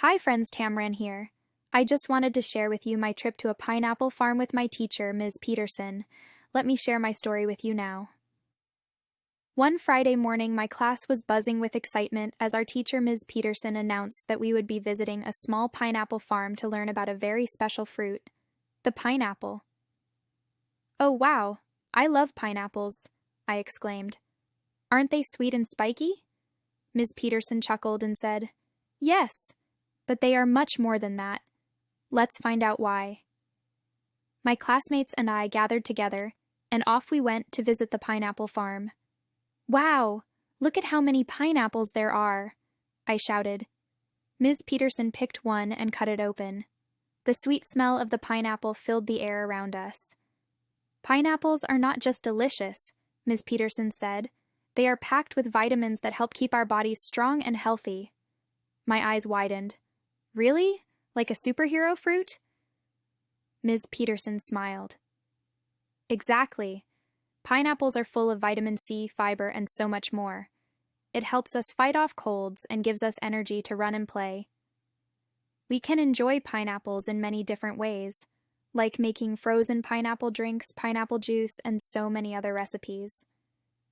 Hi friends, Tamran here. I just wanted to share with you my trip to a pineapple farm with my teacher, Ms. Peterson. Let me share my story with you now. One Friday morning, my class was buzzing with excitement as our teacher, Ms. Peterson, announced that we would be visiting a small pineapple farm to learn about a very special fruit, the pineapple. Oh, wow! I love pineapples, I exclaimed. Aren't they sweet and spiky? Ms. Peterson chuckled and said, Yes, but they are much more than that. Let's find out why. My classmates and I gathered together, and off we went to visit the pineapple farm. Wow! Look at how many pineapples there are, I shouted. Ms. Peterson picked one and cut it open. The sweet smell of the pineapple filled the air around us. Pineapples are not just delicious, Ms. Peterson said. They are packed with vitamins that help keep our bodies strong and healthy. My eyes widened. Really? Like a superhero fruit? Ms. Peterson smiled. Exactly. Pineapples are full of vitamin C, fiber, and so much more. It helps us fight off colds and gives us energy to run and play. We can enjoy pineapples in many different ways, like making frozen pineapple drinks, pineapple juice, and so many other recipes.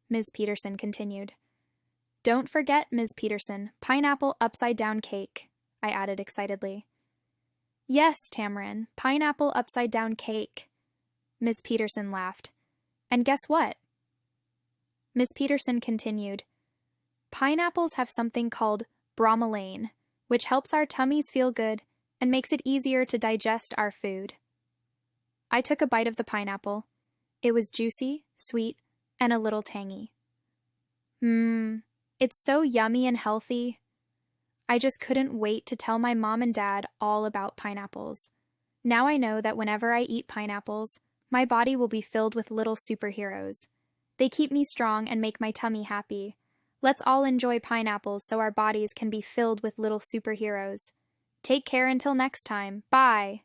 Ms. Peterson continued. Don't forget, Ms. Peterson, pineapple upside-down cake, I added excitedly. Yes, Tamran, pineapple upside-down cake. Ms. Peterson laughed. And guess what? Ms. Peterson continued. Pineapples have something called bromelain, which helps our tummies feel good and makes it easier to digest our food. I took a bite of the pineapple. It was juicy, sweet, and a little tangy. It's so yummy and healthy. I just couldn't wait to tell my mom and dad all about pineapples. Now I know that whenever I eat pineapples, my body will be filled with little superheroes. They keep me strong and make my tummy happy. Let's all enjoy pineapples so our bodies can be filled with little superheroes. Take care until next time. Bye!